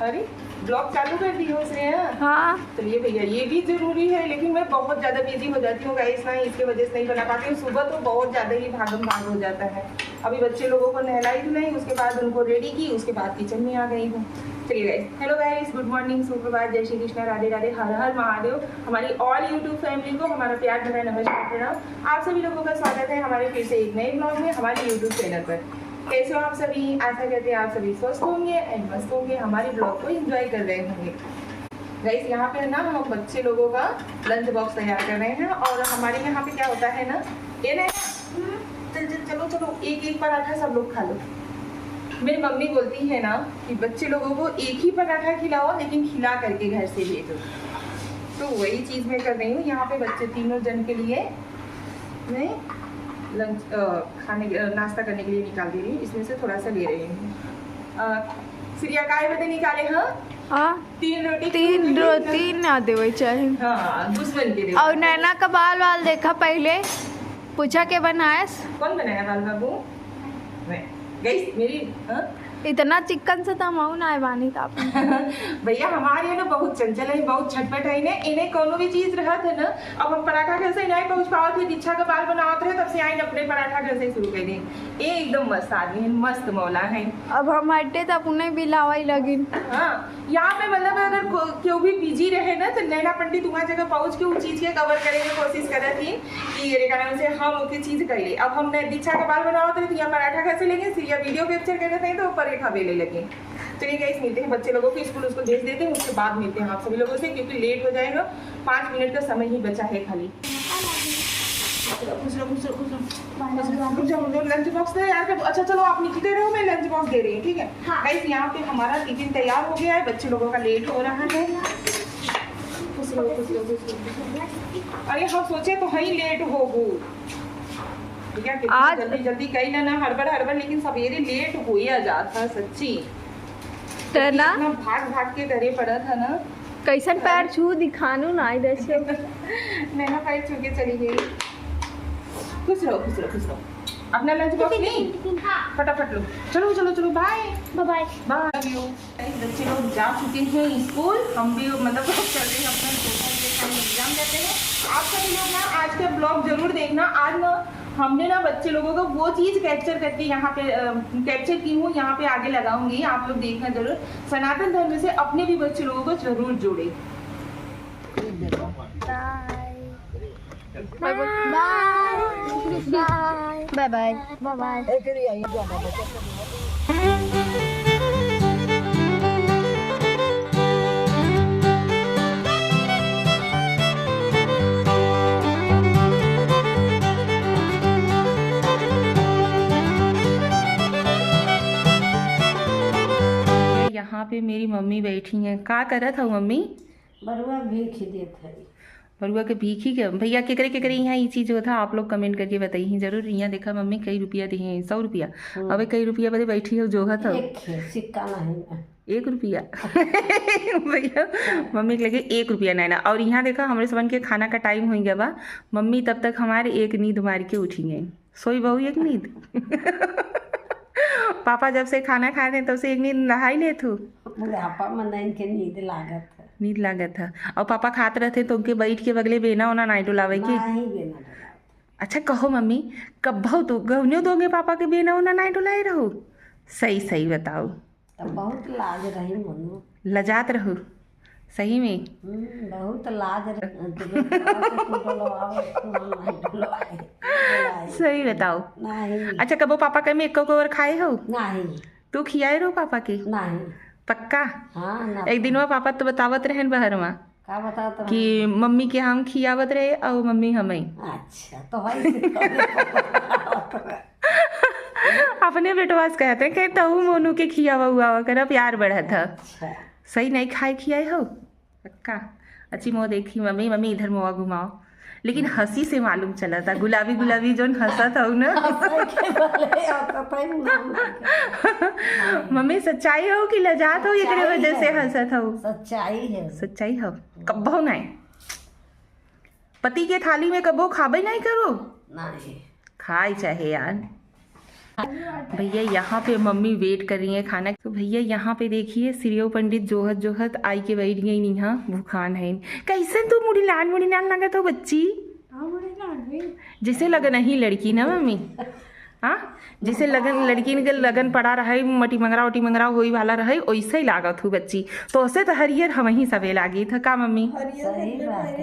अरे ब्लॉग चालू कर दी हो उसने? हाँ चलिए भैया, ये भी जरूरी है, लेकिन मैं बहुत ज़्यादा बिजी हो जाती हूँ गाइस ना, इसके वजह से नहीं बना पाती हूँ। सुबह तो बहुत ज़्यादा ही भागम भाग हो जाता है। अभी बच्चे लोगों को नहलाई धुलाई, उसके बाद उनको रेडी की, उसके बाद किचन में आ गई हूँ। चलिए guys, hello guys, good morning, सुप्रभात, जय श्री कृष्ण, राधे राधे, हर हर महादेव। हमारी ऑल यूट्यूब फैमिली को हमारा प्यार भरा नमस्कार प्रणाम। आप सभी लोगों का स्वागत है हमारे फिर से एक नए ब्लॉग में हमारे यूट्यूब चैनल पर। कैसे हो आप सभी? आशा करते हैं आप सभी स्वस्थ होंगे एंड मस्त होंगे, हमारे ब्लॉग को एंजॉय कर रहे होंगे। गाइस यहाँ पे ना हम बच्चे लोगों का लंच बॉक्स तैयार कर रहे हैं, और हमारे यहाँ पे क्या होता है ना, ये ना चलो चलो एक एक पराठा सब लोग खा लो। मेरी मम्मी बोलती है ना कि बच्चे लोगों को एक ही पराठा खिलाओ, लेकिन खिला करके घर से भेजो। तो वही चीज़ मैं कर रही हूँ यहाँ पे बच्चे तीनों जन के लिए मैं लंच खाने नाश्ता करने के लिए निकाल दे रही हूँ। इसमें से थोड़ा सा ले रही हूँ। सिरिया काय बदे निकाले? हाँ, तीन ना देवे चाहे। हाँ, दुश्मन के और नैना का बाल वाल देखा पहले, पूछा के बनाया? कौन बनाया बाल बाबू? मैं गई मेरी इतना चिकन से तो हम ना बानी था भैया हमारे यहाँ ना बहुत चंचल है, बहुत झटपट है। इन्हें कोनो भी चीज रहत है ना, अब हम पराठा घर से नहीं पहुँच पाओ थे, दीक्षा का बाल बनावत रहे, तब से आई अपने पराठा घर से शुरू कर दी। ये एकदम मस्त आदमी है, मस्त मौला है। अब हम हटे तो उन्हें भी लावाई लगी। हाँ, यहाँ पे मतलब अगर क्यों भी बिजी रहे ना, तो नैना पंडित वहाँ जगह पहुँच के उस चीज के कवर करे की कोशिश करे थी कि ये कारण से हम उसकी चीज कर ले। अब हमने दीक्षा का बाल बनावत रहे, तो यहाँ पराठा घर से लेंगे, फिर वीडियो कैप्चर कर देते हैं तो पराठा बेले लगे। चलिए गाइस, मिलते हैं बच्चे लोगों को स्कूल उसको भेज देते हैं, उसके बाद मिलते हैं आप सभी लोगों से, क्योंकि लेट हो जाएगा। 5 मिनट का समय ही बचा है खाली। लंच बॉक्स तैयार कर। अच्छा चलो आप नीचे दे रहे हो, मैं लंच बॉक्स दे रही हूँ, ठीक है? गाइस यहाँ पे हमारा टिफिन तैयार हो गया है, बच्चे लोगों का लेट हो रहा है। अरे हम सोचे तो ही लेट हो गो, आज जल्दी जल्दी कहीं ना हड़बड़, लेकिन सवेरे लेट हो ही जाता सच्ची। ना भाग भाग के करे पड़ा था ना। कैसन पैर छू दिखानू ना इधर से नैना पैर छू के चली गई। खुश रहो खुश रहो खुश रहो। अपना लंच बॉक्स नहीं, फटाफट लो। चलो चलो चलो, बाय बाय बाय। बच्चे लोग जा चुके हैं स्कूल, हम भी मतलब चल रहे हैं अपना एग्जाम देते हैं। आप सभी लोग ना आज का ब्लॉग जरूर देखना। आज ना हमने ना बच्चे लोगों को वो चीज़ कैप्चर करके यहाँ पे कैप्चर की हूँ, यहाँ पे आगे लगाऊंगी, आप लोग देखना जरूर। सनातन धर्म से अपने भी बच्चे लोगों को जरूर जोड़े। Bye bye bye bye. यहाँ पे मेरी मम्मी बैठी हैं। का करत हूँ मम्मी? बरुआ भीख देत है। बरुआ के भीख ही के भैया केकरे यहाँ ये चीज होता, आप लोग कमेंट करके बताइए जरूर। यहाँ देखा मम्मी कई रुपया दिए, 100 रुपया। अबे कई रुपया बदे बैठी हो जो था? सिक्का नहीं, 1 रुपया भैया मम्मी के लगे 1 रुपया नैना। और यहाँ देखा हमारे सबन के खाना का टाइम हो गया बा, मम्मी तब तक हमारे एक नींद मार के उठी गई। सोई बहू एक नींद पापा जब से खाना खाए थे तब से एक नींद नहाई ले थू। बुढ़ापा में के नींद लागत था। और पापा खाते रहते तो उनके बैठ के बगले बेना होना नहीं डुलावे की। अच्छा कहो मम्मी, कब तू गहने दोगे पापा के बेना होना नहीं डुलाई रहो? सही बताओ। तब बहुत लाज रही मनु, लजात रहो सही में, बहुत लाज सही बताओ। अच्छा कबो पापा के में एक और खाए हो? नहीं। तू खियाए रहो पापा के? नहीं। पक्का? हाँ। एक दिन पापा तो बतावत रहे बहर में का बताता कि मम्मी के हम खियावत रहे और मम्मी हमें। अच्छा तो अपने बेटवास कहते हैं कहता हूँ मोनू के खियावा हुआ कर प्यार बढ़ा था। अच्छा। सही नहीं खाए खियाए हो? पक्का? अच्छी मोह देखी मम्मी इधर मोआ घुमाओ, लेकिन हंसी से मालूम चला था, गुलाबी जो हंसा था ना। मम्मी सच्चाई हो कि लजात हो, ये वजह से हंसा था? सच्चाई हो। कब्बो नहीं पति के थाली में कब्बो खाबे नहीं करो? नहीं खाई चाहे यार। भैया यहाँ पे मम्मी वेट कर रही है खाना। तो भैया यहाँ पे देखिए सीरियो पंडित जोहत जोहत आई के बैठ गई नहीं, हाँ भूखान है। कैसे तू मुड़ी लाल लगा तो बच्ची, जैसे लगन ही लड़की ना मम्मी, हाँ जैसे लगन लड़की के लगन पड़ा रहे, मटी मंगरा होई वाला रहे, वैसे ही लागत हूँ बच्ची। तो उसे तो हरियर हम ही सबे लागी था का मम्मी। सही बात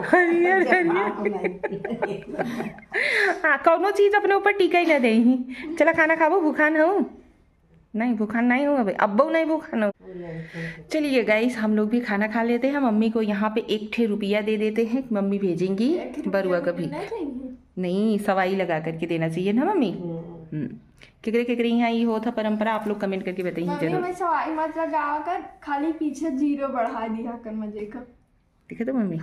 हरियर हाँ कौनो चीज अपने ऊपर टीका ही ना दे ही। चला खाना खाबो, भूखान हो नहीं, भूखान नहीं हो अब्बो नहीं भूखान हो। चलिए गाइस हम लोग भी खाना खा लेते हैं। मम्मी को यहाँ पे 1 रुपया दे देते हैं, मम्मी भेजेंगी बरुआ कभी नहीं, सवाई लगा करके देना चाहिए ना मम्मी। केकरे यहाँ ये होता परंपरा, आप लोग कमेंट करके बताइए जरूर। मैं सवाई मत लगा कर खाली पीछे 0 बढ़ा दिया कर मजे का। ठीक है तो मम्मी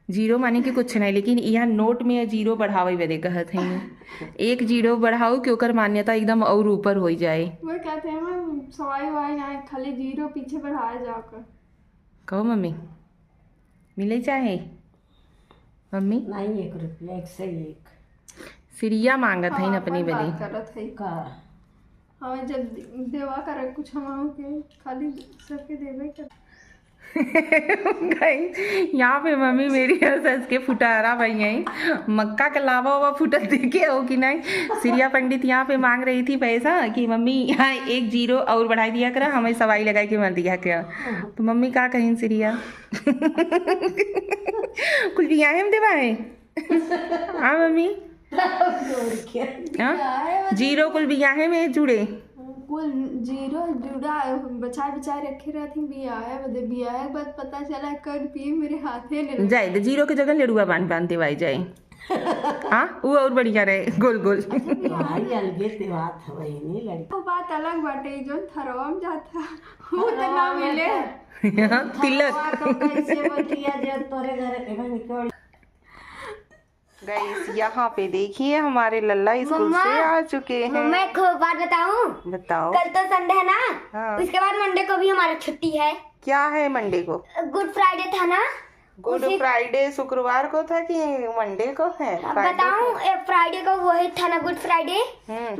0 माने कि कुछ नहीं, लेकिन यहाँ नोट में 0 बढ़ावे बदे कहते हैं। 1 0 बढ़ाओ कि ओकर मान्यता एकदम और ऊपर हो जाए। वो कहते हैं मैं सवाई वाई ना खाली 0 पीछे बढ़ाया जाकर। कहो मम्मी मिले चाहे मम्मी नहीं 1 रुपया 101 सिरिया मांगत है अपनी बदे करत है का। हाँ जब देवा करे कुछ हम के खाली सबके देवे कर। यहाँ पे मम्मी मेरी सस के फुटारा भाई है, मक्का का लावा वावा फुटल देखे हो कि नहीं। सिरिया पंडित यहाँ पे मांग रही थी पैसा कि मम्मी यहाँ 1 0 और बढ़ाई दिया करा, हमें सवाई लगा के मत दिया क्या। तो मम्मी का कहीं सिरिया कुल भी यहाँ हम देवा है। हाँ मम्मी हाँ 0 कुल भी यहाँ में जुड़े कुल 0 जुड़ा बचाए रखे रहती बिया के बाद पता चला कर पिए मेरे हाथे ले जाए तो 0 के जगह लड़ुआ बांधते हुआ जाए। हाँ वो और बढ़िया रहे गोल गोल। वो बात अलग बाटे जो थरवा में जाता वो तो ना मिले तिलक। गाइस यहाँ पे देखिए हमारे लल्ला स्कूल से आ चुके हैं। मैं एक बात बताऊं? बताओ। कल तो संडे है ना, हाँ। उसके बाद मंडे को भी हमारी छुट्टी है। क्या है मंडे को? गुड फ्राइडे था ना। गुड फ्राइडे शुक्रवार को था कि मंडे को है? बताऊं फ्राइडे को वही था ना गुड फ्राइडे।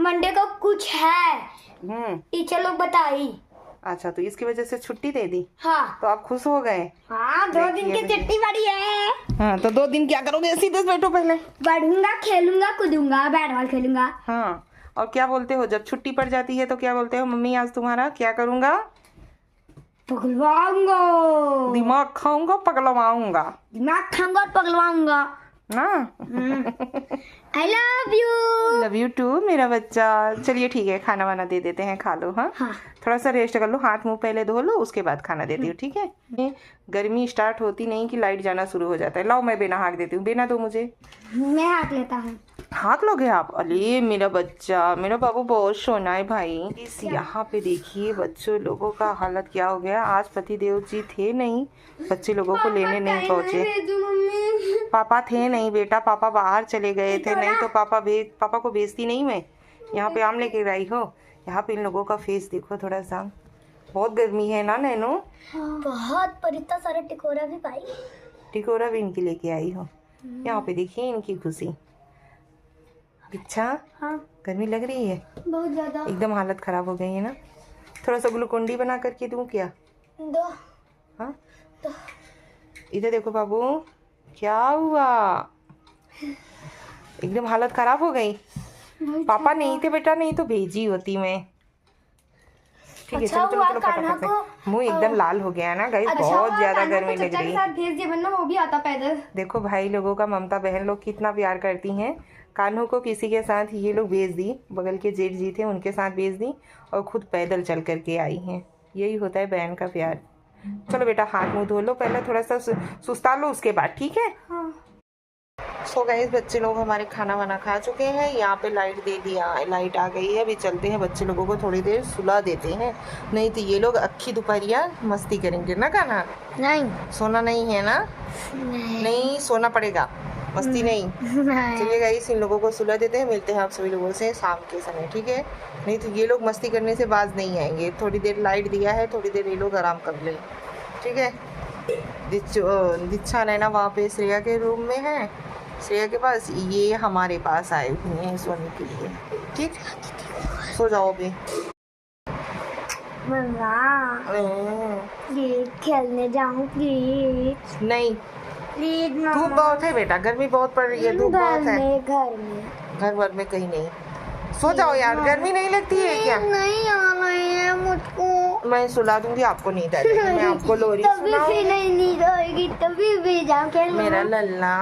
मंडे को कुछ है, टीचर लोग बताई। अच्छा तो इसकी वजह से छुट्टी दे दी। हाँ तो आप खुश हो गए? हाँ 2 दिन की छुट्टी पड़ी है। हाँ तो 2 दिन क्या करोगे? सीधे बैठो पहले। बढ़ूंगा, खेलूंगा, कूदूंगा, बैट बॉल खेलूंगा। हाँ और क्या बोलते हो जब छुट्टी पड़ जाती है तो क्या बोलते हो? मम्मी आज तुम्हारा क्या करूंगा? पगलवाऊंगा, दिमाग खाऊंगा, पगलवाऊंगा। दिमाग खाऊंगा और पगलवाऊंगा ना। आई लव यू टू मेरा बच्चा। चलिए ठीक है खाना वाना दे देते हैं, खा लो। हाँ थोड़ा सा रेस्ट कर लो, हाथ मुंह पहले धो लो, उसके बाद खाना देती हूँ ठीक है। गर्मी स्टार्ट होती नहीं कि लाइट जाना शुरू हो जाता है। लाओ मैं बेना हाँक देती हूँ, बेना दो मुझे। मैं हाँक लेता हूँ। हाँक लोगे आप? अरे मेरा बच्चा, मेरा बाबू बहुत सोना है भाई। इस यहाँ पे देखिए बच्चों लोगों का हालत क्या हो गया। आज पतिदेव जी थे नहीं, बच्चे लोगों को लेने नहीं पहुँचे। पापा थे नहीं बेटा, पापा बाहर चले गए थे। नहीं तो पापा को भेजती नहीं मैं। यहाँ पे आम लेके आई हो। यहाँ पे इन लोगों का फेस देखो थोड़ा सा, बहुत गर्मी है ना नैनो। बहुत पर इतना सारा टिकोरा भी पाई। टिकोरा भी इनकी लेके आई हो। यहाँ पे देखिए इनकी खुशी। अच्छा हाँ गर्मी लग रही है बहुत ज्यादा, एकदम हालत खराब हो गई है ना। थोड़ा सा ग्लूकोन डी बना करके दूं क्या? दो। हाँ इधर देखो बाबू क्या हुआ, एकदम हालत खराब हो गई। पापा नहीं थे बेटा, नहीं तो भेजी होती मैं। ठीक है चलो चलो चलो फटाफट। मुंह एकदम लाल हो गया ना गाइस, बहुत ज्यादा गर्मी लग रही है। भेज दिया वरना वो भी आता पैदल। देखो भाई लोगों का ममता बहन लोग कितना प्यार करती हैं। कान्हों को किसी के साथ ये लोग भेज दी, बगल के जेठ जी थे उनके साथ भेज दी और खुद पैदल चल करके आई हैं। यही होता है बहन का प्यार। चलो बेटा हाथ मुंह धो लो पहले, थोड़ा सा सुस्ता लो उसके बाद, ठीक है। सो गाइस बच्चे लोग हमारे खाना वाना खा चुके हैं। यहाँ पे लाइट दे दिया, लाइट आ गई है। अभी चलते हैं बच्चे लोगों को थोड़ी देर सुला देते हैं, नहीं तो ये लोग अक्खी दोपहरिया मस्ती करेंगे ना। कान्हा नहीं सोना नहीं है ना? नहीं सोना पड़ेगा, मस्ती नहीं। चलिए गाइस इन लोगों को सुला देते हैं, मिलते हैं आप सभी लोगों से शाम के समय, ठीक है। नहीं तो ये लोग मस्ती करने से बाज नहीं आएंगे। थोड़ी देर लाइट दिया है, थोड़ी देर ये लोग आराम कर ले, ठीक है। दीक्षा नैना वहाँ पे श्रेया के रूम में है, श्रेया के पास, ये हमारे पास आए हुए हैं सोने के लिए। ठीक, सो जाओ भी। मम्मा प्लीज खेलने जाऊँ प्लीज नहीं, प्लीज धूप मम्मा बहुत है बेटा, गर्मी बहुत पड़ रही है, धूप बहुत है। घर भर में कहीं नहीं, सो जाओ यार, गर्मी नहीं लगती है क्या? नहीं आ रही है मुझको। मैं सुला दूंगी, आपको नींद आ जाएगी, मैं आपको लोरी तभी भी सुनाऊंगी। नहीं नींद आएगी, तभी भी जाऊँ खेलने। मेरा लल्ला।